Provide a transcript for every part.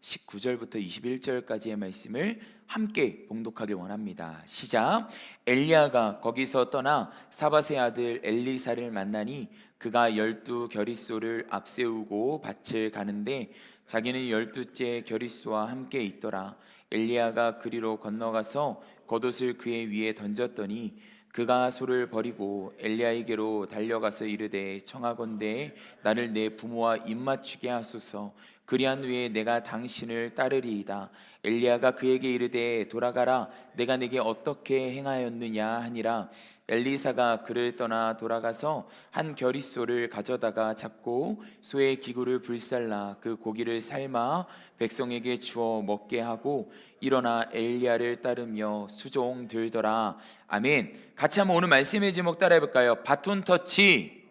19절부터 21절까지의 말씀을 함께 봉독하길 원합니다. 시작. 엘리야가 거기서 떠나 사밧의 아들 엘리사를 만나니 그가 12 겨릿소를 앞세우고 밭을 가는데 자기는 12째 겨릿소와 함께 있더라. 엘리야가 그리로 건너가서 겉옷을 그의 위에 던졌더니 그가 소를 버리고 엘리야에게로 달려가서 이르되 청하건대 나를 내 부모와 입맞추게 하소서. 그리한 후에 내가 당신을 따르리이다. 엘리야가 그에게 이르되 돌아가라. 내가 내게 어떻게 행하였느냐 하니라. 엘리사가 그를 떠나 돌아가서 한 겨릿소를 가져다가 잡고 소의 기구를 불살라 그 고기를 삶아 백성에게 주어 먹게 하고 일어나 엘리야를 따르며 수종 들더라. 아멘. 같이 한번 오늘 말씀의 제목 따라해 볼까요? 바톤 터치.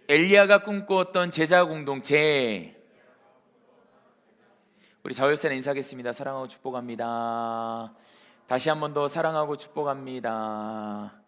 엘리야가 꿈꾸었던 제자 공동체. 우리 자월산 인사하겠습니다. 사랑하고 축복합니다. 다시 한 번 더 사랑하고 축복합니다.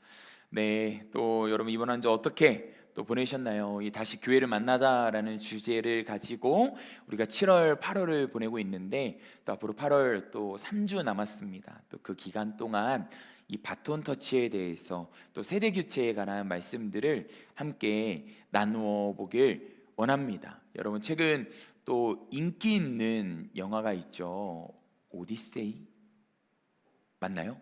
네, 또 여러분 이번 한 주 어떻게 또 보내셨나요? 이 다시 교회를 만나다라는 주제를 가지고 우리가 7월, 8월을 보내고 있는데 또 앞으로 8월 또 3주 남았습니다. 또 그 기간 동안 이 바톤 터치에 대해서 또 세대 교체에 관한 말씀들을 함께 나누어 보길 원합니다. 여러분 최근 또 인기 있는 영화가 있죠. 오디세이 맞나요?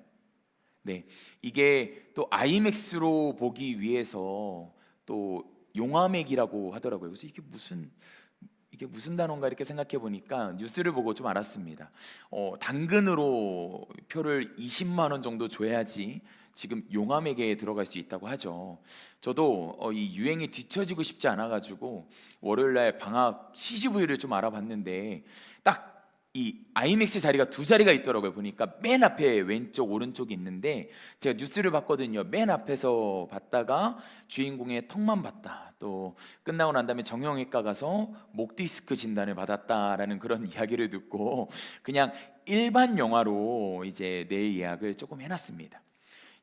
네, 이게 또 아이맥스로 보기 위해서 또 용화맥이라고 하더라고요. 그래서 이게 무슨 단어인가 이렇게 생각해 보니까 뉴스를 보고 좀 알았습니다. 당근으로 표를 20만 원 정도 줘야지 지금 용화맥에 들어갈 수 있다고 하죠. 저도 이 유행에 뒤처지고 싶지 않아가지고 월요일날 방학 CGV를 좀 알아봤는데 딱 이 아이맥스 자리가 두 자리가 있더라고요. 보니까 맨 앞에 왼쪽 오른쪽이 있는데 제가 뉴스를 봤거든요. 맨 앞에서 봤다가 주인공의 턱만 봤다, 또 끝나고 난 다음에 정형외과 가서 목 디스크 진단을 받았다라는 그런 이야기를 듣고 그냥 일반 영화로 이제 내일 예약을 조금 해놨습니다.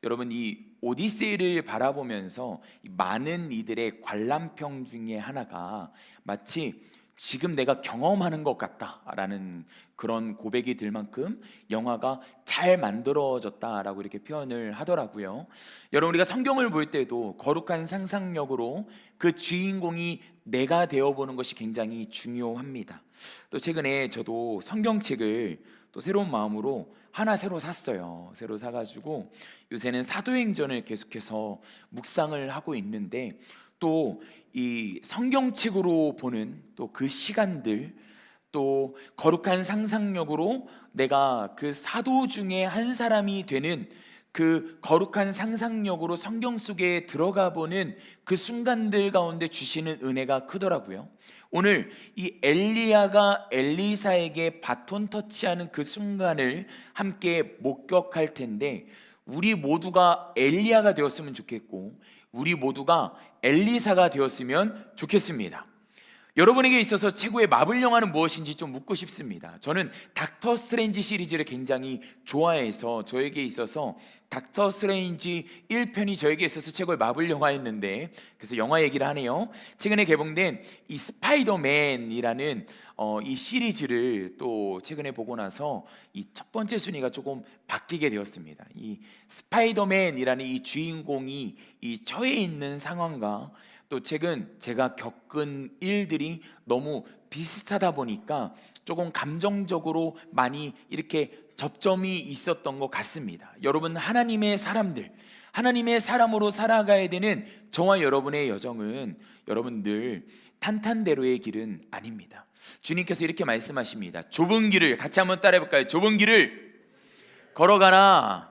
여러분 이 오디세이를 바라보면서 많은 이들의 관람평 중에 하나가 마치 지금 내가 경험하는 것 같다라는 그런 고백이 들 만큼 영화가 잘 만들어졌다라고 이렇게 표현을 하더라고요. 여러분 우리가 성경을 볼 때도 거룩한 상상력으로 그 주인공이 내가 되어보는 것이 굉장히 중요합니다. 또 최근에 저도 성경책을 또 새로운 마음으로 하나 새로 샀어요. 새로 사가지고 요새는 사도행전을 계속해서 묵상을 하고 있는데 또 이 성경책으로 보는 또 그 시간들, 또 거룩한 상상력으로 내가 그 사도 중에 한 사람이 되는 그 거룩한 상상력으로 성경 속에 들어가 보는 그 순간들 가운데 주시는 은혜가 크더라고요. 오늘 이 엘리야가 엘리사에게 바톤 터치하는 그 순간을 함께 목격할 텐데 우리 모두가 엘리야가 되었으면 좋겠고 우리 모두가 엘리사가 되었으면 좋겠습니다. 여러분에게 있어서 최고의 마블 영화는 무엇인지 좀 묻고 싶습니다. 저는 닥터 스트레인지 시리즈를 굉장히 좋아해서 저에게 있어서 닥터 스트레인지 1편이 저에게 있어서 최고의 마블 영화였는데 그래서 영화 얘기를 하네요. 최근에 개봉된 이 스파이더맨이라는 이 시리즈를 또 최근에 보고 나서 이 첫 번째 순위가 조금 바뀌게 되었습니다. 이 스파이더맨이라는 이 주인공이 이 처해 있는 상황과 또 최근 제가 겪은 일들이 너무 비슷하다 보니까 조금 감정적으로 많이 이렇게 접점이 있었던 것 같습니다. 여러분 하나님의 사람들, 하나님의 사람으로 살아가야 되는 저와 여러분의 여정은 여러분 늘 탄탄대로의 길은 아닙니다. 주님께서 이렇게 말씀하십니다. 좁은 길을 같이 한번 따라해 볼까요? 좁은 길을 걸어가라.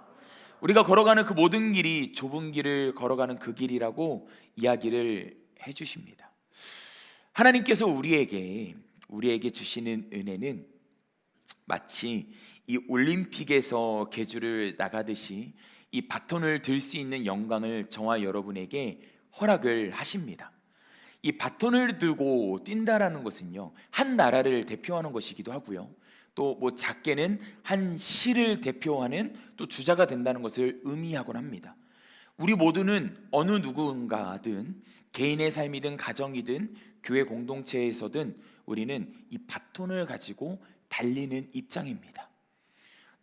우리가 걸어가는 그 모든 길이 좁은 길을 걸어가는 그 길이라고 이야기를 해주십니다. 하나님께서 우리에게 주시는 은혜는 마치 이 올림픽에서 계주를 나가듯이 이 바톤을 들 수 있는 영광을 저와 여러분에게 허락을 하십니다. 이 바톤을 들고 뛴다라는 것은요 한 나라를 대표하는 것이기도 하고요 또 뭐 작게는 한 시를 대표하는 또 주자가 된다는 것을 의미하곤 합니다. 우리 모두는 어느 누군가든 개인의 삶이든 가정이든 교회 공동체에서든 우리는 이 바톤을 가지고 달리는 입장입니다.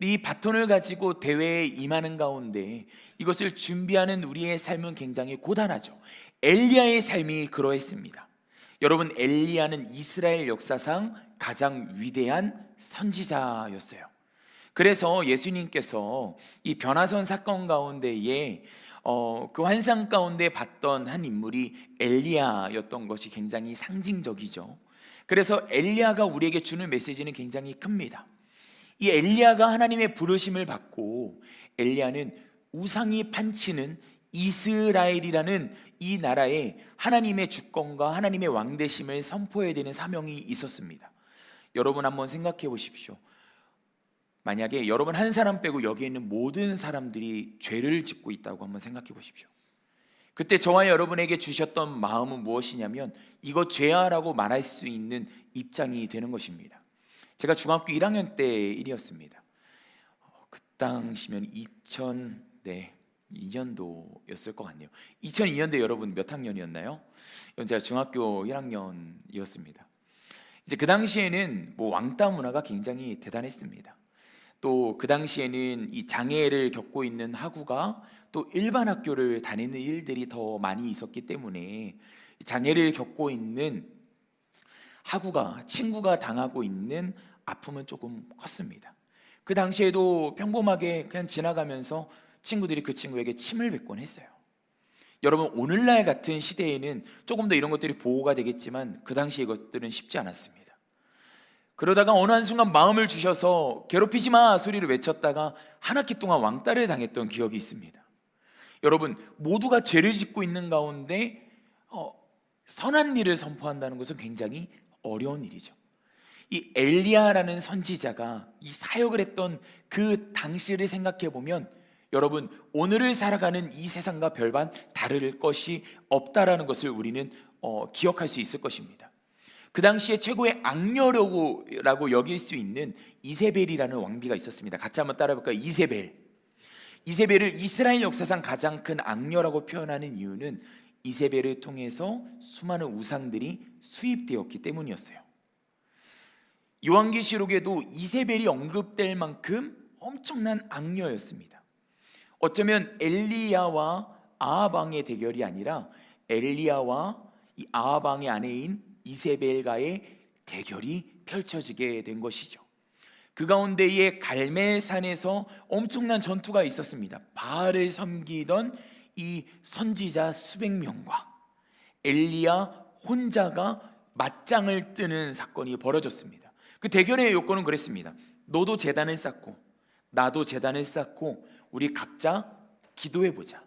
이 바톤을 가지고 대회에 임하는 가운데 이것을 준비하는 우리의 삶은 굉장히 고단하죠. 엘리야의 삶이 그러했습니다. 여러분, 엘리야는 이스라엘 역사상 가장 위대한 선지자였어요. 그래서 예수님께서 이 변화선 사건 가운데에 그 환상 가운데 봤던 한 인물이 엘리야였던 것이 굉장히 상징적이죠. 그래서 엘리야가 우리에게 주는 메시지는 굉장히 큽니다. 이 엘리야가 하나님의 부르심을 받고 엘리야는 우상이 판치는 이스라엘이라는 이 나라에 하나님의 주권과 하나님의 왕되심을 선포해야 되는 사명이 있었습니다. 여러분 한번 생각해 보십시오. 만약에 여러분 한 사람 빼고 여기에 있는 모든 사람들이 죄를 짓고 있다고 한번 생각해 보십시오. 그때 저와 여러분에게 주셨던 마음은 무엇이냐면 이거 죄야라고 말할 수 있는 입장이 되는 것입니다. 제가 중학교 1학년 때 일이었습니다. 그 당시면 2002년도였을 것 같네요. 2002년대 여러분 몇 학년이었나요? 제가 중학교 1학년이었습니다. 이제 그 당시에는 왕따 문화가 굉장히 대단했습니다. 또 그 당시에는 이 장애를 겪고 있는 학우가 또 일반 학교를 다니는 일들이 더 많이 있었기 때문에 장애를 겪고 있는 학우가, 친구가 당하고 있는 아픔은 조금 컸습니다. 그 당시에도 평범하게 그냥 지나가면서 친구들이 그 친구에게 침을 뱉곤 했어요. 여러분, 오늘날 같은 시대에는 조금 더 이런 것들이 보호가 되겠지만 그 당시 이것들은 쉽지 않았습니다. 그러다가 어느 한순간 마음을 주셔서 괴롭히지 마 소리를 외쳤다가 한 학기 동안 왕따를 당했던 기억이 있습니다. 여러분, 모두가 죄를 짓고 있는 가운데 선한 일을 선포한다는 것은 굉장히 어려운 일이죠. 이 엘리야라는 선지자가 이 사역을 했던 그 당시를 생각해 보면 여러분, 오늘을 살아가는 이 세상과 별반 다를 것이 없다라는 것을 우리는 기억할 수 있을 것입니다. 그 당시에 최고의 악녀라고 여길 수 있는 이세벨이라는 왕비가 있었습니다. 같이 한번 따라해볼까요? 이세벨을 이스라엘 역사상 가장 큰 악녀라고 표현하는 이유는 이세벨을 통해서 수많은 우상들이 수입되었기 때문이었어요. 요한계시록에도 이세벨이 언급될 만큼 엄청난 악녀였습니다. 어쩌면 엘리야와 아합 왕의 대결이 아니라 엘리야와 이 아합 왕의 아내인 이세벨과의 대결이 펼쳐지게 된 것이죠. 그 가운데에 갈멜산에서 엄청난 전투가 있었습니다. 바알을 섬기던 이 선지자 수백 명과 엘리야 혼자가 맞짱을 뜨는 사건이 벌어졌습니다. 그 대결의 요건은 그랬습니다. 너도 제단을 쌓고 나도 제단을 쌓고 우리 각자 기도해보자.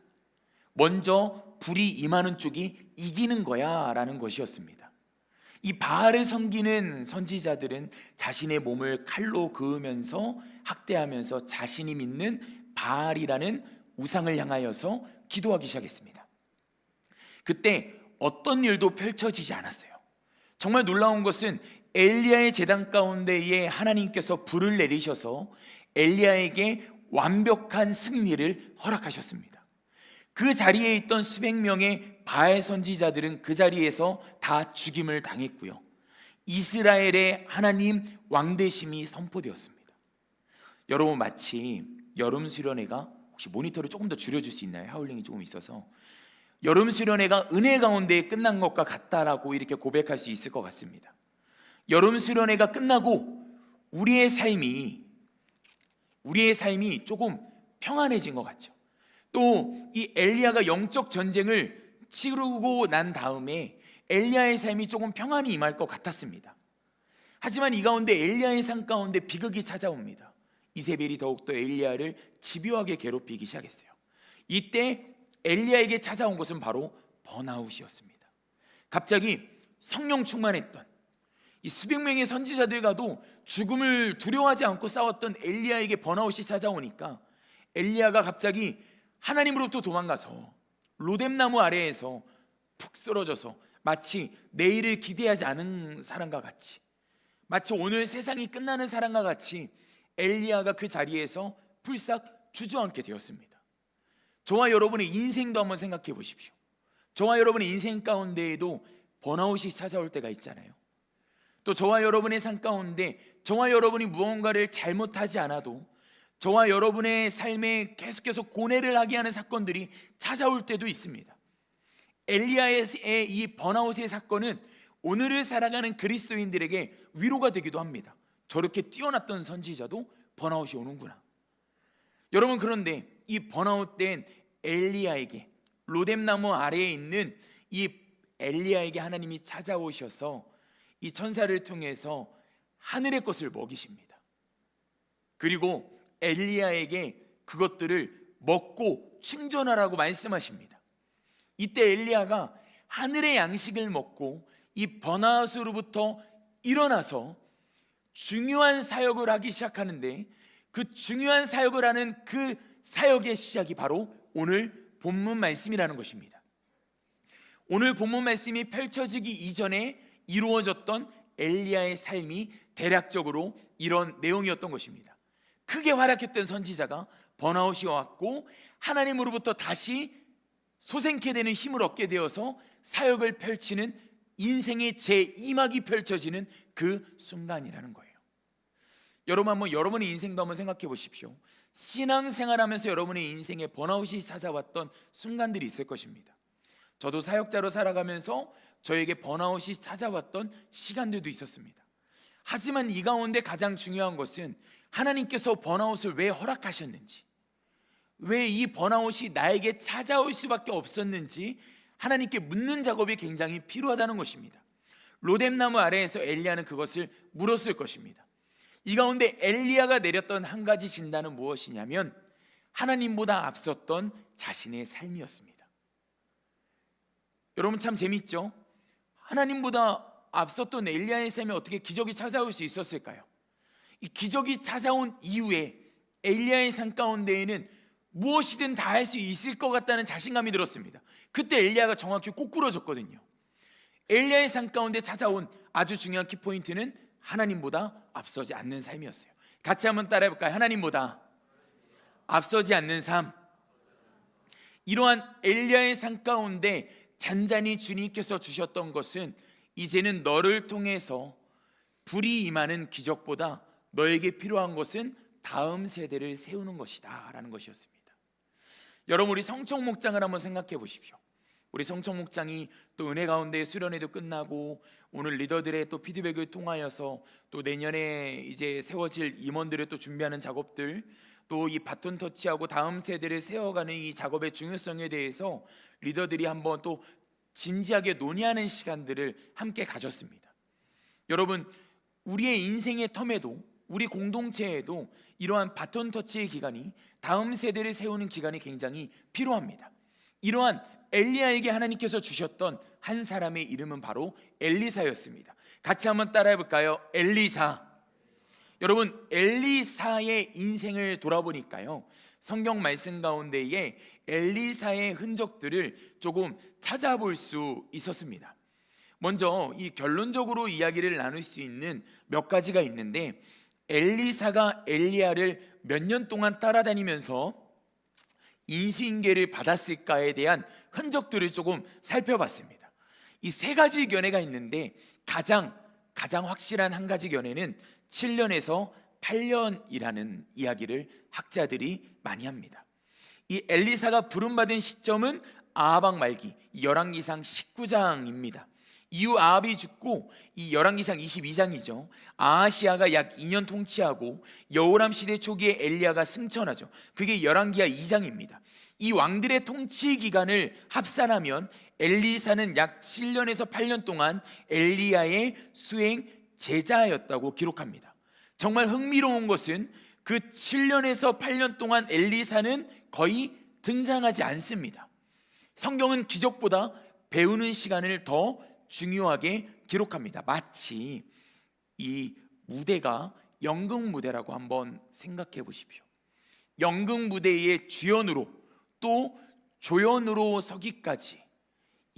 먼저 불이 임하는 쪽이 이기는 거야 라는 것이었습니다. 이 바알을 섬기는 선지자들은 자신의 몸을 칼로 그으면서 학대하면서 자신이 믿는 바알이라는 우상을 향하여서 기도하기 시작했습니다. 그때 어떤 일도 펼쳐지지 않았어요. 정말 놀라운 것은 엘리야의 제단 가운데에 하나님께서 불을 내리셔서 엘리야에게 완벽한 승리를 허락하셨습니다. 그 자리에 있던 수백 명의 바알 선지자들은 그 자리에서 다 죽임을 당했고요. 이스라엘의 하나님 왕되심이 선포되었습니다. 여러분, 마치 여름 수련회가, 혹시 모니터를 조금 더 줄여줄 수 있나요? 하울링이 조금 있어서. 여름 수련회가 은혜 가운데 끝난 것과 같다라고 이렇게 고백할 수 있을 것 같습니다. 여름 수련회가 끝나고 우리의 삶이 조금 평안해진 것 같죠. 또 이 엘리야가 영적 전쟁을 치르고 난 다음에 엘리야의 삶이 조금 평안히 임할 것 같았습니다. 하지만 이 가운데 엘리야의 삶 가운데 비극이 찾아옵니다. 이세벨이 더욱더 엘리야를 집요하게 괴롭히기 시작했어요. 이때 엘리야에게 찾아온 것은 바로 번아웃이었습니다. 갑자기 성령 충만했던 이 수백 명의 선지자들과도 죽음을 두려워하지 않고 싸웠던 엘리야에게 번아웃이 찾아오니까 엘리야가 갑자기 하나님으로부터 도망가서 로뎀나무 아래에서 푹 쓰러져서 마치 내일을 기대하지 않은 사람과 같이, 마치 오늘 세상이 끝나는 사람과 같이 엘리야가 그 자리에서 풀싹 주저앉게 되었습니다. 저와 여러분의 인생도 한번 생각해 보십시오. 저와 여러분의 인생 가운데에도 번아웃이 찾아올 때가 있잖아요. 또 저와 여러분의 삶 가운데 저와 여러분이 무언가를 잘못하지 않아도 저와 여러분의 삶에 계속해서 고뇌를 하게 하는 사건들이 찾아올 때도 있습니다. 엘리야의 이 번아웃의 사건은 오늘을 살아가는 그리스도인들에게 위로가 되기도 합니다. 저렇게 뛰어났던 선지자도 번아웃이 오는구나. 여러분, 그런데 이 번아웃된 엘리야에게, 로뎀나무 아래에 있는 이 엘리야에게 하나님이 찾아오셔서 이 천사를 통해서 하늘의 것을 먹이십니다. 그리고 엘리야에게 그것들을 먹고 충전하라고 말씀하십니다. 이때 엘리야가 하늘의 양식을 먹고 이 번아웃으로부터 일어나서 중요한 사역을 하기 시작하는데, 그 중요한 사역을 하는 그 사역의 시작이 바로 오늘 본문 말씀이라는 것입니다. 오늘 본문 말씀이 펼쳐지기 이전에 이루어졌던 엘리야의 삶이 대략적으로 이런 내용이었던 것입니다. 크게 활약했던 선지자가 번아웃이 왔고 하나님으로부터 다시 소생케 되는 힘을 얻게 되어서 사역을 펼치는 인생의 제2막이 펼쳐지는 그 순간이라는 거예요. 여러분, 한번 여러분의 인생도 한번 생각해 보십시오. 신앙생활하면서 여러분의 인생에 번아웃이 찾아왔던 순간들이 있을 것입니다. 저도 사역자로 살아가면서 저에게 번아웃이 찾아왔던 시간들도 있었습니다. 하지만 이 가운데 가장 중요한 것은 하나님께서 번아웃을 왜 허락하셨는지, 왜 이 번아웃이 나에게 찾아올 수밖에 없었는지 하나님께 묻는 작업이 굉장히 필요하다는 것입니다. 로뎀나무 아래에서 엘리야는 그것을 물었을 것입니다. 이 가운데 엘리야가 내렸던 한 가지 진단은 무엇이냐면 하나님보다 앞섰던 자신의 삶이었습니다. 여러분, 참 재밌죠? 하나님보다 앞섰던 엘리야의 삶에 어떻게 기적이 찾아올 수 있었을까요? 이 기적이 찾아온 이후에 엘리야의 삶 가운데에는 무엇이든 다 할 수 있을 것 같다는 자신감이 들었습니다. 그때 엘리야가 정확히 꼬꾸러졌거든요. 엘리야의 삶 가운데 찾아온 아주 중요한 키포인트는 하나님보다 앞서지 않는 삶이었어요. 같이 한번 따라해 볼까요? 하나님보다 앞서지 않는 삶. 이러한 엘리야의 삶 가운데 잔잔히 주님께서 주셨던 것은 이제는 너를 통해서 불이 임하는 기적보다 너에게 필요한 것은 다음 세대를 세우는 것이다 라는 것이었습니다. 여러분, 우리 성청 목장을 한번 생각해 보십시오. 우리 성청 목장이 또 은혜 가운데 수련회도 끝나고 오늘 리더들의 또 피드백을 통하여서 또 내년에 이제 세워질 임원들을 또 준비하는 작업들, 또 이 바톤 터치하고 다음 세대를 세워가는 이 작업의 중요성에 대해서 리더들이 한번 또 진지하게 논의하는 시간들을 함께 가졌습니다. 여러분, 우리의 인생의 텀에도, 우리 공동체에도 이러한 바톤 터치의 기간이, 다음 세대를 세우는 기간이 굉장히 필요합니다. 이러한 엘리야에게 하나님께서 주셨던 한 사람의 이름은 바로 엘리사였습니다. 같이 한번 따라해 볼까요? 엘리사. 여러분, 엘리사의 인생을 돌아보니까요, 성경 말씀 가운데에 엘리사의 흔적들을 조금 찾아볼 수 있었습니다. 먼저 이 결론적으로 이야기를 나눌 수 있는 몇 가지가 있는데, 엘리사가 엘리야를 몇 년 동안 따라다니면서 인수인계를 받았을까에 대한 흔적들을 조금 살펴봤습니다. 이 세 가지 견해가 있는데 가장 확실한 한 가지 견해는 7년에서 8년이라는 이야기를 학자들이 많이 합니다. 이 엘리사가 부름받은 시점은 아하방 말기, 열왕기상 19장입니다. 이후 아합이 죽고 이 열왕기상 22장이죠. 아하시아가 약 2년 통치하고 여호람 시대 초기에 엘리야가 승천하죠. 그게 열왕기하 2장입니다. 이 왕들의 통치 기간을 합산하면 엘리사는 약 7년에서 8년 동안 엘리야의 수행 제자였다고 기록합니다. 정말 흥미로운 것은 그 7년에서 8년 동안 엘리사는 거의 등장하지 않습니다. 성경은 기적보다 배우는 시간을 더 중요하게 기록합니다. 마치 이 무대가 연극 무대라고 한번 생각해 보십시오. 연극 무대의 주연으로 또 조연으로 서기까지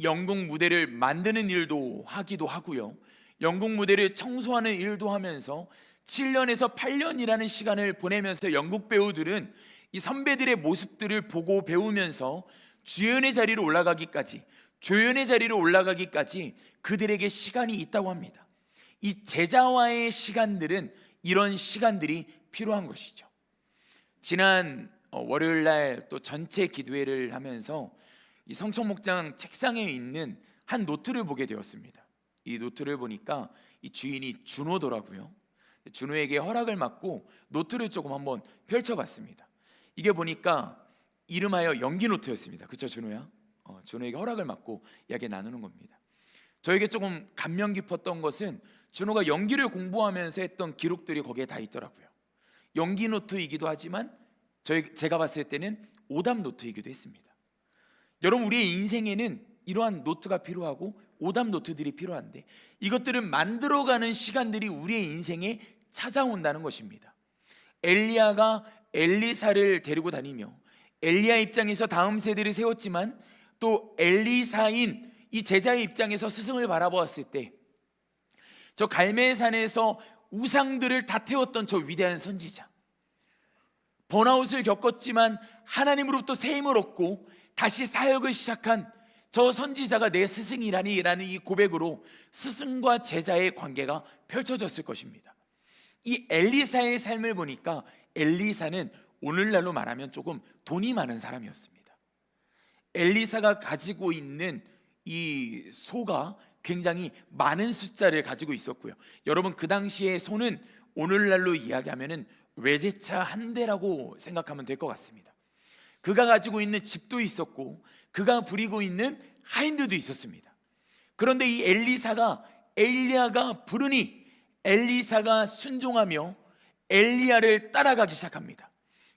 연극 무대를 만드는 일도 하기도 하고요, 연극 무대를 청소하는 일도 하면서 7년에서 8년이라는 시간을 보내면서 연극 배우들은 이 선배들의 모습들을 보고 배우면서 주연의 자리로 올라가기까지, 조연의 자리로 올라가기까지 그들에게 시간이 있다고 합니다. 이 제자와의 시간들은 이런 시간들이 필요한 것이죠. 지난 월요일 날 또 전체 기도회를 하면서 이 성촌목장 책상에 있는 한 노트를 보게 되었습니다. 이 노트를 보니까 이 주인이 준호더라고요. 준호에게 허락을 받고 노트를 조금 한번 펼쳐봤습니다. 이게 보니까 이름하여 연기 노트였습니다. 그렇죠, 준호야? 준호에게 허락을 받고 이야기 나누는 겁니다. 저에게 조금 감명 깊었던 것은 준호가 연기를 공부하면서 했던 기록들이 거기에 다 있더라고요. 연기 노트이기도 하지만 제가 봤을 때는 오답 노트이기도 했습니다. 여러분, 우리의 인생에는 이러한 노트가 필요하고 오답 노트들이 필요한데 이것들을 만들어가는 시간들이 우리의 인생에 찾아온다는 것입니다. 엘리야가 엘리사를 데리고 다니며 엘리야 입장에서 다음 세대를 세웠지만 또 엘리사인 이 제자의 입장에서 스승을 바라보았을 때 저 갈멜산에서 우상들을 다 태웠던 저 위대한 선지자, 번아웃을 겪었지만 하나님으로부터 새 힘을 얻고 다시 사역을 시작한 저 선지자가 내 스승이라니 라는 이 고백으로 스승과 제자의 관계가 펼쳐졌을 것입니다. 이 엘리사의 삶을 보니까 엘리사는 오늘날로 말하면 조금 돈이 많은 사람이었습니다. 엘리사가 가지고 있는 이 소가 굉장히 많은 숫자를 가지고 있었고요. 여러분, 그 당시의 소는 오늘날로 이야기하면 외제차 한 대라고 생각하면 될 것 같습니다. 그가 가지고 있는 집도 있었고 그가 부리고 있는 하인들도 있었습니다. 그런데 이 엘리야가 부르니 엘리사가 순종하며 엘리야를 따라가기 시작합니다.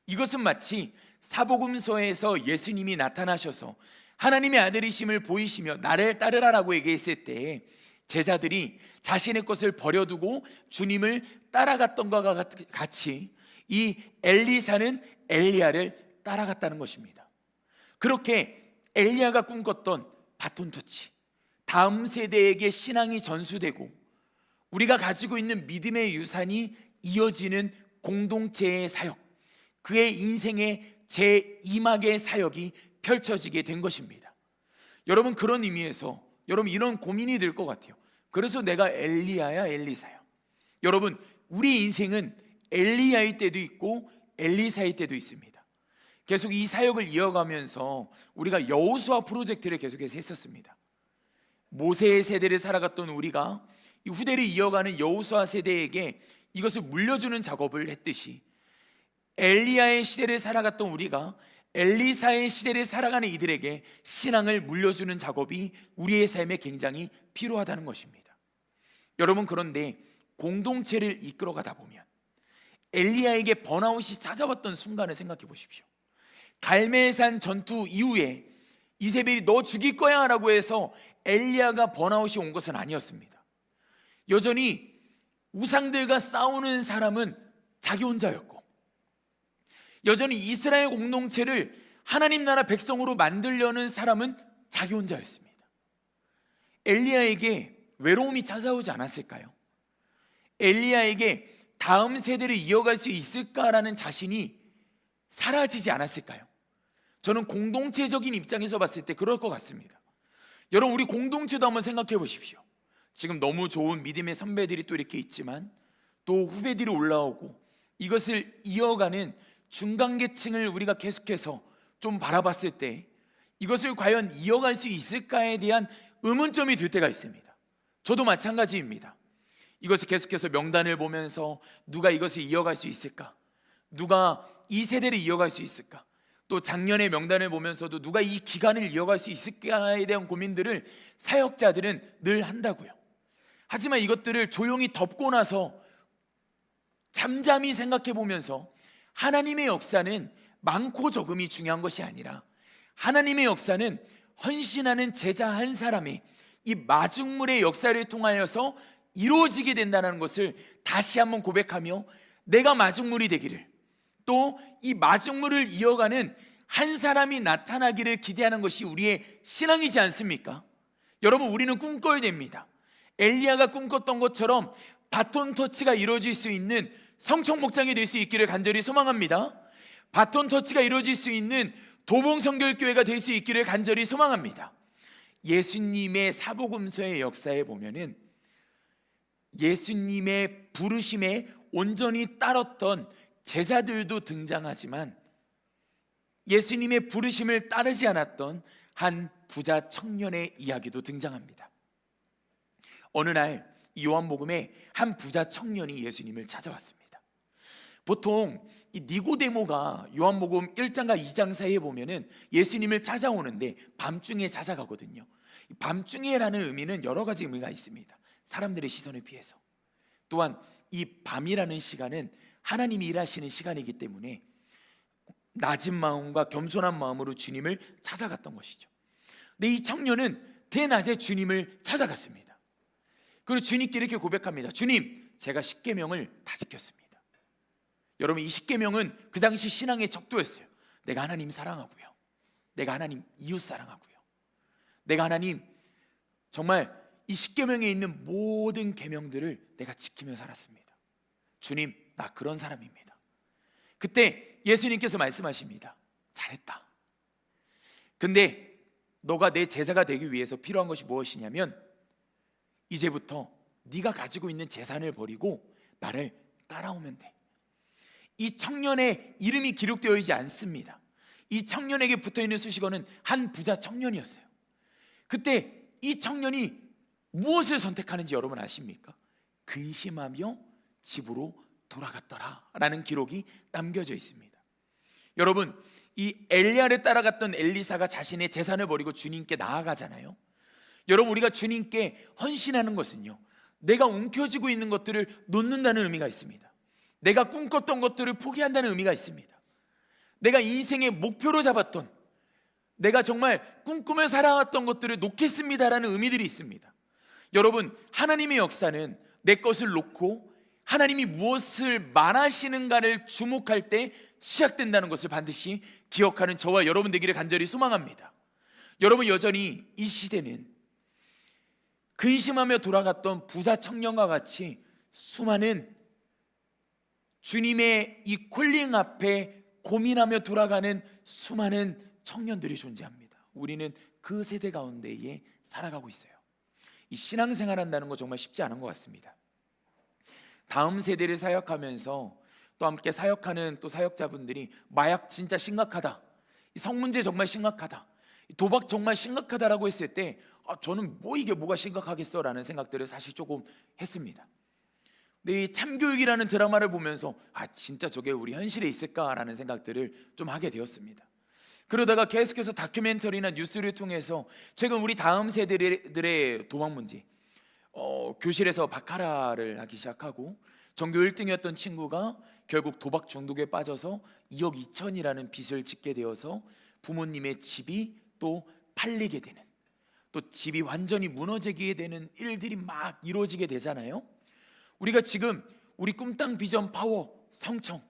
이것은 마치 사복음서에서 예수님이 나타나셔서 하나님의 아들이심을 보이시며 나를 따르라라고 얘기했을 때 제자들이 자신의 것을 버려두고 주님을 따라갔던 것과 같이 이 엘리사는 엘리야를 따라갔다는 것입니다. 그렇게 엘리야가 꿈꿨던 바톤터치, 다음 세대에게 신앙이 전수되고 우리가 가지고 있는 믿음의 유산이 이어지는 공동체의 사역, 그의 인생의 제2막의 사역이 펼쳐지게 된 것입니다. 여러분, 그런 의미에서 여러분 이런 고민이 들 것 같아요. 그래서 내가 엘리야야 엘리사야? 여러분, 우리 인생은 엘리야의 때도 있고 엘리사의 때도 있습니다. 계속 이 사역을 이어가면서 우리가 여호수아 프로젝트를 계속해서 했었습니다. 모세의 세대를 살아갔던 우리가 이 후대를 이어가는 여호수아 세대에게 이것을 물려주는 작업을 했듯이 엘리야의 시대를 살아갔던 우리가 엘리사의 시대를 살아가는 이들에게 신앙을 물려주는 작업이 우리의 삶에 굉장히 필요하다는 것입니다. 여러분, 그런데 공동체를 이끌어가다 보면 엘리야에게 번아웃이 찾아왔던 순간을 생각해 보십시오. 갈멜산 전투 이후에 이세벨이 너 죽일 거야 라고 해서 엘리야가 번아웃이 온 것은 아니었습니다. 여전히 우상들과 싸우는 사람은 자기 혼자였고, 여전히 이스라엘 공동체를 하나님 나라 백성으로 만들려는 사람은 자기 혼자였습니다. 엘리야에게 외로움이 찾아오지 않았을까요? 엘리야에게 다음 세대를 이어갈 수 있을까라는 자신이 사라지지 않았을까요? 저는 공동체적인 입장에서 봤을 때 그럴 것 같습니다. 여러분, 우리 공동체도 한번 생각해 보십시오. 지금 너무 좋은 믿음의 선배들이 또 이렇게 있지만 또 후배들이 올라오고 이것을 이어가는 중간계층을 우리가 계속해서 좀 바라봤을 때 이것을 과연 이어갈 수 있을까에 대한 의문점이 들 때가 있습니다. 저도 마찬가지입니다. 이것을 계속해서 명단을 보면서 누가 이것을 이어갈 수 있을까? 누가 이 세대를 이어갈 수 있을까? 또 작년의 명단을 보면서도 누가 이 기간을 이어갈 수 있을까에 대한 고민들을 사역자들은 늘 한다고요. 하지만 이것들을 조용히 덮고 나서 잠잠히 생각해 보면서 하나님의 역사는 많고 적음이 중요한 것이 아니라 하나님의 역사는 헌신하는 제자 한 사람의 이 마중물의 역사를 통하여서 이루어지게 된다는 것을 다시 한번 고백하며 내가 마중물이 되기를, 또 이 마중물을 이어가는 한 사람이 나타나기를 기대하는 것이 우리의 신앙이지 않습니까? 여러분, 우리는 꿈꿔야 됩니다. 엘리야가 꿈꿨던 것처럼 바톤 터치가 이루어질 수 있는 성청 목장이 될 수 있기를 간절히 소망합니다. 바톤 터치가 이루어질 수 있는 도봉 성결교회가 될 수 있기를 간절히 소망합니다. 예수님의 사복음서의 역사에 보면은 예수님의 부르심에 온전히 따랐던 제자들도 등장하지만 예수님의 부르심을 따르지 않았던 한 부자 청년의 이야기도 등장합니다. 어느 날 요한복음에 한 부자 청년이 예수님을 찾아왔습니다. 보통 이 니고데모가 요한복음 1장과 2장 사이에 보면은 예수님을 찾아오는데 밤중에 찾아가거든요. 밤중에라는 의미는 여러 가지 의미가 있습니다. 사람들의 시선을 피해서, 또한 이 밤이라는 시간은 하나님이 일하시는 시간이기 때문에 낮은 마음과 겸손한 마음으로 주님을 찾아갔던 것이죠. 근데 이 청년은 대낮에 주님을 찾아갔습니다. 그리고 주님께 이렇게 고백합니다. 주님, 제가 십계명을 다 지켰습니다. 여러분, 이 십계명은 그 당시 신앙의 척도였어요. 내가 하나님 사랑하고요, 내가 하나님 이웃 사랑하고요, 내가 하나님 정말 이 십계명에 있는 모든 계명들을 내가 지키며 살았습니다. 주님, 나 그런 사람입니다. 그때 예수님께서 말씀하십니다. 잘했다. 근데 너가 내 제자가 되기 위해서 필요한 것이 무엇이냐면 이제부터 네가 가지고 있는 재산을 버리고 나를 따라오면 돼. 이 청년의 이름이 기록되어 있지 않습니다. 이 청년에게 붙어있는 수식어는 한 부자 청년이었어요. 그때 이 청년이 무엇을 선택하는지 여러분 아십니까? 근심하며 집으로 돌아갔더라 라는 기록이 남겨져 있습니다. 여러분, 이 엘리야를 따라갔던 엘리사가 자신의 재산을 버리고 주님께 나아가잖아요. 여러분, 우리가 주님께 헌신하는 것은요, 내가 움켜쥐고 있는 것들을 놓는다는 의미가 있습니다. 내가 꿈꿨던 것들을 포기한다는 의미가 있습니다. 내가 인생의 목표로 잡았던, 내가 정말 꿈꾸며 살아왔던 것들을 놓겠습니다라는 의미들이 있습니다. 여러분, 하나님의 역사는 내 것을 놓고 하나님이 무엇을 말하시는가를 주목할 때 시작된다는 것을 반드시 기억하는 저와 여러분 되기를 간절히 소망합니다. 여러분, 여전히 이 시대는 근심하며 돌아갔던 부자 청년과 같이 수많은 주님의 이 콜링 앞에 고민하며 돌아가는 수많은 청년들이 존재합니다. 우리는 그 세대 가운데에 살아가고 있어요. 이 신앙생활 한다는 거 정말 쉽지 않은 것 같습니다. 다음 세대를 사역하면서 또 함께 사역하는 또 사역자분들이 마약 진짜 심각하다, 성 문제 정말 심각하다, 도박 정말 심각하다라고 했을 때 저는 이게 뭐가 심각하겠어 라는 생각들을 사실 조금 했습니다. 근데 이 참교육이라는 드라마를 보면서 진짜 저게 우리 현실에 있을까라는 생각들을 좀 하게 되었습니다. 그러다가 계속해서 다큐멘터리나 뉴스를 통해서 최근 우리 다음 세대들의 도박 문제, 교실에서 바카라를 하기 시작하고 전교 1등이었던 친구가 결국 도박 중독에 빠져서 2억 2천이라는 빚을 짓게 되어서 부모님의 집이 또 팔리게 되는, 또 집이 완전히 무너지게 되는 일들이 막 이루어지게 되잖아요. 우리가 지금 우리 꿈땅 비전 파워 성청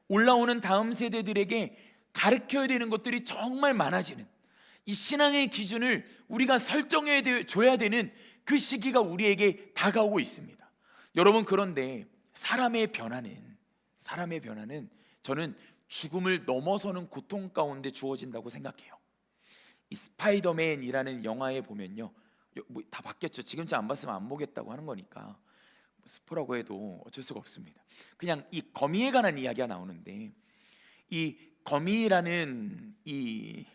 올라오는 다음 세대들에게 가르쳐야 되는 것들이 정말 많아지는, 이 신앙의 기준을 우리가 설정해 줘야 되는 그 시기가 우리에게 다가오고 있습니다. 여러분, 그런데 사람의 변화는 저는 죽음을 넘어서는 고통 가운데 주어진다고 생각해요. 이 스파이더맨이라는 영화에 보면요, 다 바뀌었죠. 지금쯤 안 봤으면 안 보겠다고 하는 거니까 스포라고 해도 어쩔 수가 없습니다. 그냥 이 거미에 관한 이야기가 나오는데, 이 거미라는 이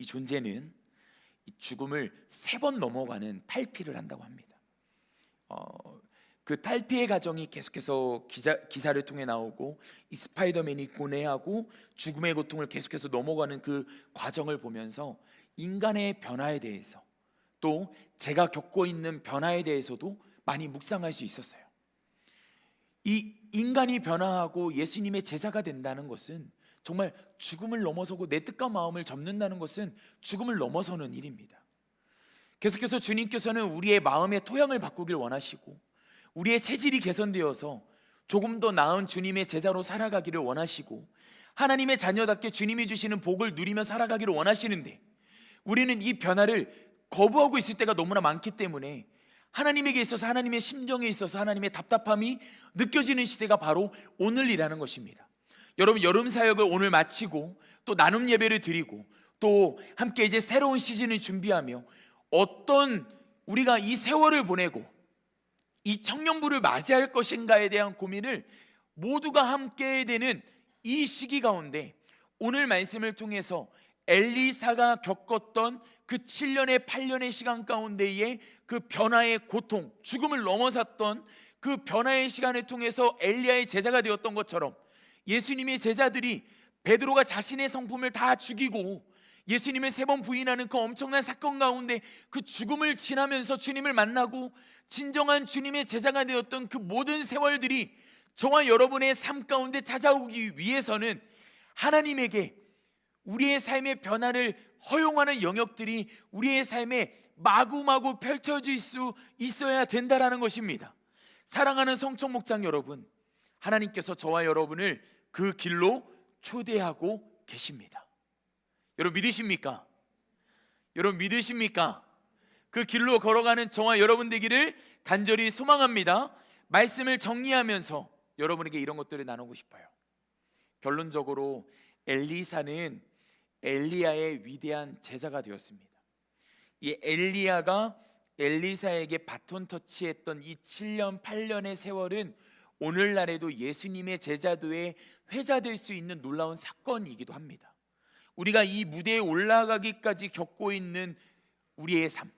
존재는 이 죽음을 3번 넘어가는 탈피를 한다고 합니다. 그 탈피의 과정이 계속해서 기사를 통해 나오고, 이 스파이더맨이 고뇌하고 죽음의 고통을 계속해서 넘어가는 그 과정을 보면서 인간의 변화에 대해서, 또 제가 겪고 있는 변화에 대해서도 많이 묵상할 수 있었어요. 이 인간이 변화하고 예수님의 제자가 된다는 것은 정말 죽음을 넘어서고 내 뜻과 마음을 접는다는 것은 죽음을 넘어서는 일입니다. 계속해서 주님께서는 우리의 마음의 토양을 바꾸길 원하시고, 우리의 체질이 개선되어서 조금 더 나은 주님의 제자로 살아가기를 원하시고, 하나님의 자녀답게 주님이 주시는 복을 누리며 살아가기를 원하시는데, 우리는 이 변화를 거부하고 있을 때가 너무나 많기 때문에 하나님에게 있어서, 하나님의 심정에 있어서 하나님의 답답함이 느껴지는 시대가 바로 오늘이라는 것입니다. 여러분, 여름 사역을 오늘 마치고 또 나눔 예배를 드리고 또 함께 이제 새로운 시즌을 준비하며 어떤 우리가 이 세월을 보내고 이 청년부를 맞이할 것인가에 대한 고민을 모두가 함께 되는 이 시기 가운데 오늘 말씀을 통해서 엘리사가 겪었던 그 7년의 8년의 시간 가운데에 그 변화의 고통, 죽음을 넘어섰던 그 변화의 시간을 통해서 엘리야의 제자가 되었던 것처럼 예수님의 제자들이 베드로가 자신의 성품을 다 죽이고 예수님을 3번 부인하는 그 엄청난 사건 가운데 그 죽음을 지나면서 주님을 만나고 진정한 주님의 제자가 되었던 그 모든 세월들이 저와 여러분의 삶 가운데 찾아오기 위해서는 하나님에게 우리의 삶의 변화를 허용하는 영역들이 우리의 삶에 마구마구 펼쳐질 수 있어야 된다라는 것입니다. 사랑하는 성청 목장 여러분, 하나님께서 저와 여러분을 그 길로 초대하고 계십니다. 여러분 믿으십니까? 여러분 믿으십니까? 그 길로 걸어가는 저와 여러분 되기를 간절히 소망합니다. 말씀을 정리하면서 여러분에게 이런 것들을 나누고 싶어요. 결론적으로 엘리사는 엘리야의 위대한 제자가 되었습니다. 이 엘리야가 엘리사에게 바톤 터치했던 이 7년 8년의 세월은 오늘날에도 예수님의 제자도에 회자될 수 있는 놀라운 사건이기도 합니다. 우리가 이 무대에 올라가기까지 겪고 있는 우리의 삶,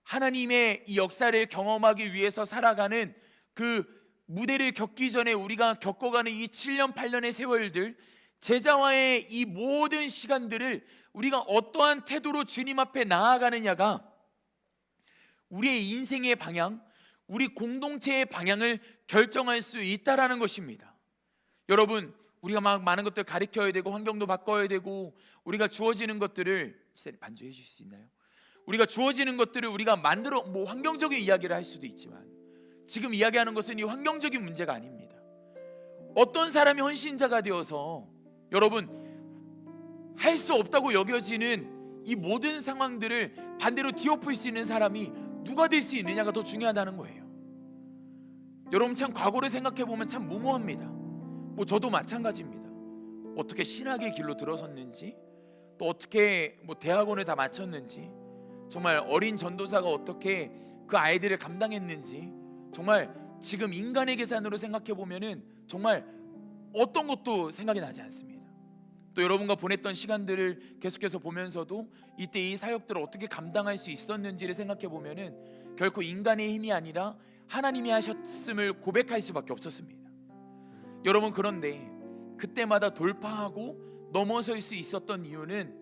하나님의 이 역사를 경험하기 위해서 살아가는 그 무대를 겪기 전에 우리가 겪어가는 이 7년 8년의 세월들, 제자와의 이 모든 시간들을 우리가 어떠한 태도로 주님 앞에 나아가느냐가 우리의 인생의 방향, 우리 공동체의 방향을 결정할 수 있다라는 것입니다. 여러분, 우리가 막 많은 것들 가르쳐야 되고 환경도 바꿔야 되고 우리가 주어지는 것들을 반주해 주실 수 있나요? 우리가 주어지는 것들을 우리가 만들어 환경적인 이야기를 할 수도 있지만 지금 이야기하는 것은 이 환경적인 문제가 아닙니다. 어떤 사람이 헌신자가 되어서 여러분 할 수 없다고 여겨지는 이 모든 상황들을 반대로 뒤엎을 수 있는 사람이 누가 될 수 있느냐가 더 중요하다는 거예요. 여러분 참 과거를 생각해 보면 참 무모합니다. 저도 마찬가지입니다. 어떻게 신학의 길로 들어섰는지, 또 어떻게 대학원을 다 마쳤는지, 정말 어린 전도사가 어떻게 그 아이들을 감당했는지, 정말 지금 인간의 계산으로 생각해 보면은 정말 어떤 것도 생각이 나지 않습니다. 또 여러분과 보냈던 시간들을 계속해서 보면서도 이때 이 사역들을 어떻게 감당할 수 있었는지를 생각해 보면은 결코 인간의 힘이 아니라 하나님이 하셨음을 고백할 수밖에 없었습니다. 여러분, 그런데 그때마다 돌파하고 넘어설 수 있었던 이유는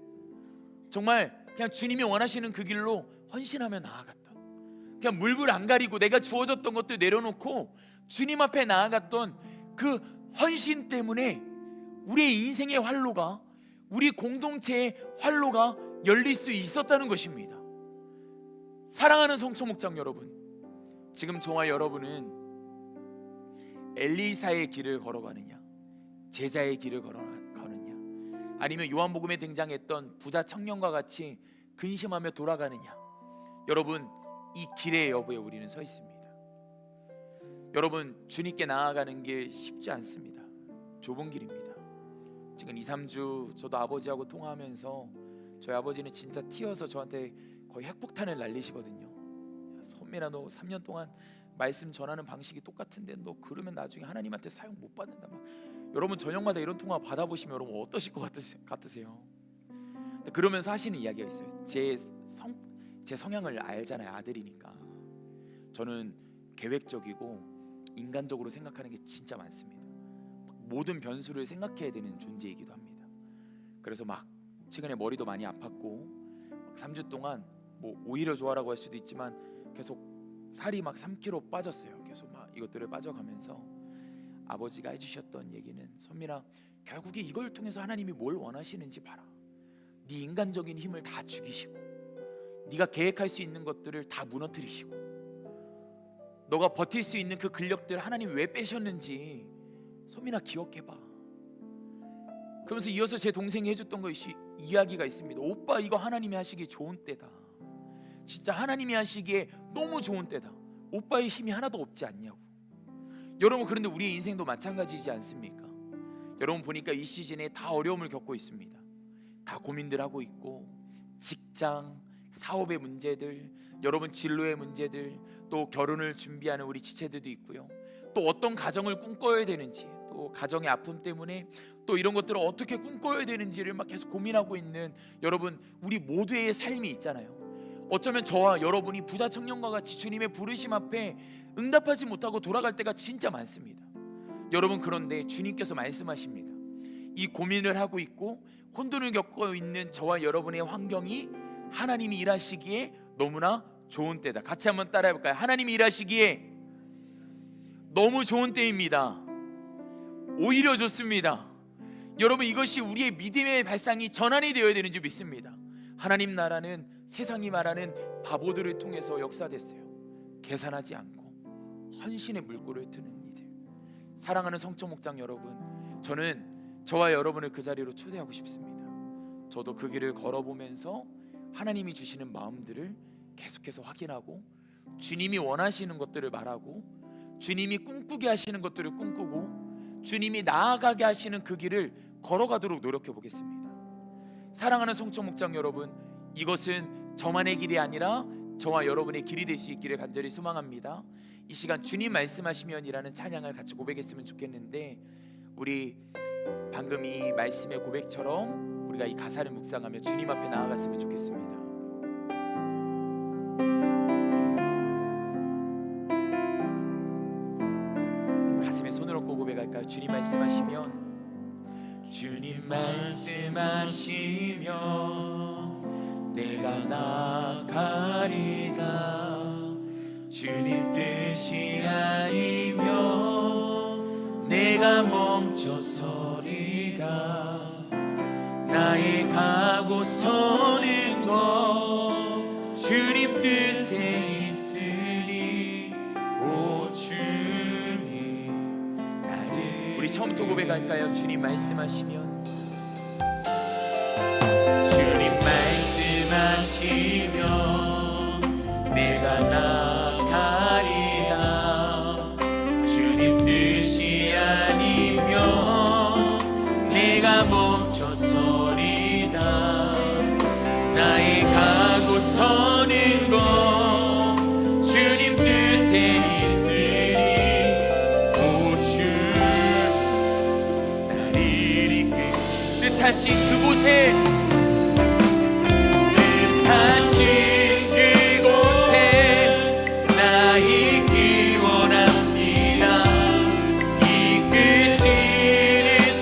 정말 그냥 주님이 원하시는 그 길로 헌신하며 나아갔던, 그냥 물불 안 가리고 내가 주어졌던 것들 내려놓고 주님 앞에 나아갔던 그 헌신 때문에 우리의 인생의 활로가, 우리 공동체의 활로가 열릴 수 있었다는 것입니다. 사랑하는 성청 목장 여러분, 지금 저와 여러분은 엘리사의 길을 걸어가느냐, 제자의 길을 걸어가느냐, 아니면 요한복음에 등장했던 부자 청년과 같이 근심하며 돌아가느냐, 여러분 이 길의 여부에 우리는 서 있습니다. 여러분, 주님께 나아가는 게 쉽지 않습니다. 좁은 길입니다. 지금 2, 3주 저도 아버지하고 통화하면서 저희 아버지는 진짜 튀어서 저한테 거의 핵폭탄을 날리시거든요. 선민아, 너 3년 동안 말씀 전하는 방식이 똑같은데 너 그러면 나중에 하나님한테 사용 못 받는다. 여러분 저녁마다 이런 통화 받아보시면 여러분 어떠실 것 같으세요? 그러면서 하시는 이야기가 있어요. 제 성향을 알잖아요. 아들이니까. 저는 계획적이고 인간적으로 생각하는 게 진짜 많습니다. 모든 변수를 생각해야 되는 존재이기도 합니다. 그래서 막 최근에 머리도 많이 아팠고 3주 동안 오히려 좋아라고 할 수도 있지만 계속 살이 막 3kg 빠졌어요. 계속 막 이것들을 빠져가면서 아버지가 해주셨던 얘기는, 선민아, 결국에 이걸 통해서 하나님이 뭘 원하시는지 봐라. 네 인간적인 힘을 다 죽이시고 네가 계획할 수 있는 것들을 다 무너뜨리시고 너가 버틸 수 있는 그 근력들 하나님 왜 빼셨는지 소민아 기억해봐. 그러면서 이어서 제 동생이 해줬던 것이 이야기가 있습니다. 오빠, 이거 하나님이 하시기에 좋은 때다. 진짜 하나님이 하시기에 너무 좋은 때다. 오빠의 힘이 하나도 없지 않냐고. 여러분, 그런데 우리의 인생도 마찬가지지 않습니까? 여러분 보니까 이 시즌에 다 어려움을 겪고 있습니다. 다 고민들 하고 있고, 직장, 사업의 문제들, 여러분 진로의 문제들, 또 결혼을 준비하는 우리 지체들도 있고요. 또 어떤 가정을 꿈꿔야 되는지, 또 가정의 아픔 때문에 또 이런 것들을 어떻게 꿈꿔야 되는지를 막 계속 고민하고 있는 여러분, 우리 모두의 삶이 있잖아요. 어쩌면 저와 여러분이 부자 청년과 같이 주님의 부르심 앞에 응답하지 못하고 돌아갈 때가 진짜 많습니다. 여러분, 그런데 주님께서 말씀하십니다. 이 고민을 하고 있고 혼돈을 겪고 있는 저와 여러분의 환경이 하나님이 일하시기에 너무나 좋은 때다. 같이 한번 따라해 볼까요? 하나님이 일하시기에 너무 좋은 때입니다. 오히려 좋습니다. 여러분, 이것이 우리의 믿음의 발상이 전환이 되어야 되는 줄 믿습니다. 하나님 나라는 세상이 말하는 바보들을 통해서 역사됐어요. 계산하지 않고 헌신의 물꼬를 트는 이들. 사랑하는 성청 목장 여러분, 저는 저와 여러분을 그 자리로 초대하고 싶습니다. 저도 그 길을 걸어보면서 하나님이 주시는 마음들을 계속해서 확인하고, 주님이 원하시는 것들을 말하고, 주님이 꿈꾸게 하시는 것들을 꿈꾸고, 주님이 나아가게 하시는 그 길을 걸어가도록 노력해 보겠습니다. 사랑하는 성청 목장 여러분, 이것은 저만의 길이 아니라 저와 여러분의 길이 될 수 있기를 간절히 소망합니다. 이 시간 주님 말씀하시면이라는 찬양을 같이 고백했으면 좋겠는데, 우리 방금 이 말씀의 고백처럼 우리가 이 가사를 묵상하며 주님 앞에 나아갔으면 좋겠습니다. 가슴에 손을 얹고 고백할까요? 주님 말씀하시면, 주님 말씀하시면 내가 나가리다. 주님 뜻이 아니면 내가 멈춰서리다. 나의 가고 서는 것 주님 뜻에 있으니 오 주님 나를. 우리 처음부터 고백할까요? 주님 말씀하시면, 주님 말씀하시면 내가 나가리다. 주님 뜻이 아니면 내가 멈춰서리다. 나의 가고 서는 것 주님 뜻에 있으니 오 주 나를 이끌 뜻하신 그곳에, 뜻하신 그곳에 나 있기 원합니다. 이끄시는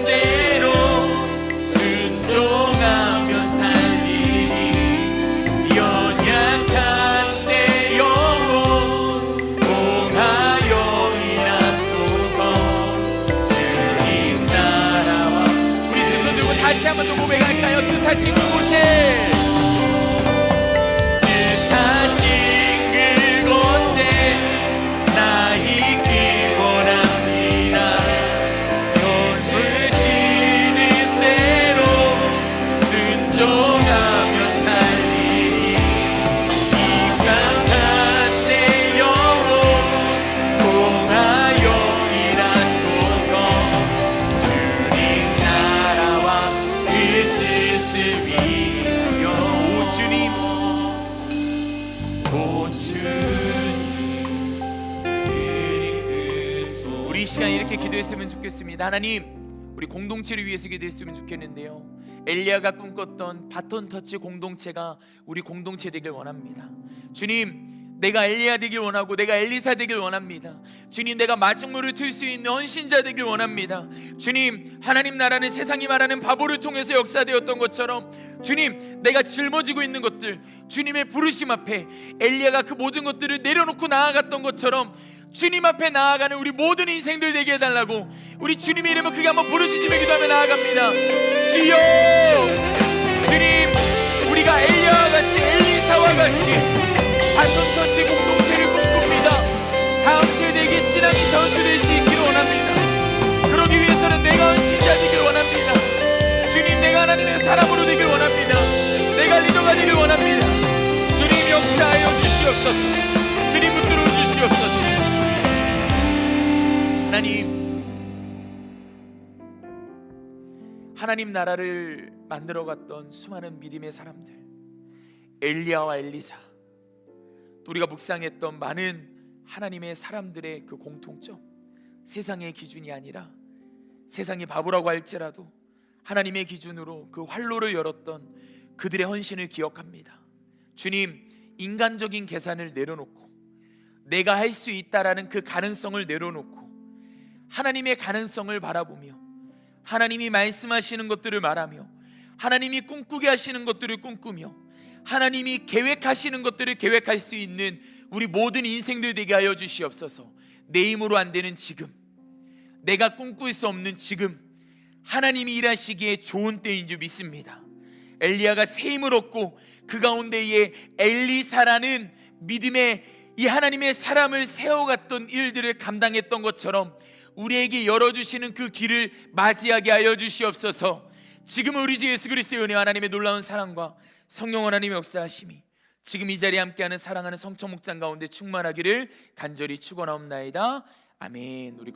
대로 순종하며 살리니 연약한 내 영혼 공하여 일하소서. 주님 나라와. 우리 두 손 들고 다시 한번 더 고백할까요? 뜻하신 그곳에, 뜻하신 그곳에 나 있기 원합니다. 돌보시는 대로 순종하며 살리니 입각한 내 영혼 공하여 일하소서. 주님 나라와 그 뜻을 위하여 오 주님, 오 주님 우리 이 시간 이렇게 기도했으면 좋겠습니다. 하나님, 우리 공동체를 위해서 기도했으면 좋겠는데요, 엘리야가 꿈꿨던 바톤 터치 공동체가 우리 공동체 되길 원합니다. 주님, 내가 엘리야 되길 원하고 내가 엘리사 되길 원합니다. 주님, 내가 마중물을 틀 수 있는 헌신자 되길 원합니다. 주님, 하나님 나라는 세상이 말하는 바보를 통해서 역사되었던 것처럼, 주님, 내가 짊어지고 있는 것들, 주님의 부르심 앞에 엘리야가 그 모든 것들을 내려놓고 나아갔던 것처럼 주님 앞에 나아가는 우리 모든 인생들 되게 해달라고 우리 주님의 이름을 크게 한번 부르짖으며 기도하며 나아갑니다. 주여, 주님, 우리가 엘리야와 같이, 엘리사와 같이 바톤 터치 공동체를 꿈꿉니다. 다음 세대에게 신앙이 전수될 수 있기를 원합니다. 그러기 위해서는 내가 헌신자 되길 원합니다. 주님, 내가 하나님의 사람으로 되길 원합니다. 내가 리더가 되길 원합니다. 주님 역사하여 주시옵소서. 주님 붙들어 주시옵소서. 하나님 나라를 만들어갔던 수많은 믿음의 사람들, 엘리야와 엘리사, 또 우리가 묵상했던 많은 하나님의 사람들의 그 공통점, 세상의 기준이 아니라 세상이 바보라고 할지라도 하나님의 기준으로 그 활로를 열었던 그들의 헌신을 기억합니다. 주님, 인간적인 계산을 내려놓고 내가 할 수 있다라는 그 가능성을 내려놓고 하나님의 가능성을 바라보며 하나님이 말씀하시는 것들을 말하며 하나님이 꿈꾸게 하시는 것들을 꿈꾸며 하나님이 계획하시는 것들을 계획할 수 있는 우리 모든 인생들 되게 하여 주시옵소서. 내 힘으로 안 되는 지금, 내가 꿈꿀 수 없는 지금, 하나님이 일하시기에 좋은 때인 줄 믿습니다. 엘리야가 새 힘을 얻고 그 가운데에 엘리사라는 믿음의 이 하나님의 사람을 세워갔던 일들을 감당했던 것처럼 우리에게 열어주시는 그 길을 맞이하게 하여 주시옵소서. 지금 우리 주 예수 그리스도의 은혜와 하나님의 놀라운 사랑과 성령 하나님의 역사하심이 지금 이 자리에 함께하는 사랑하는 성청 목장 가운데 충만하기를 간절히 축원하옵나이다. 아멘. 우리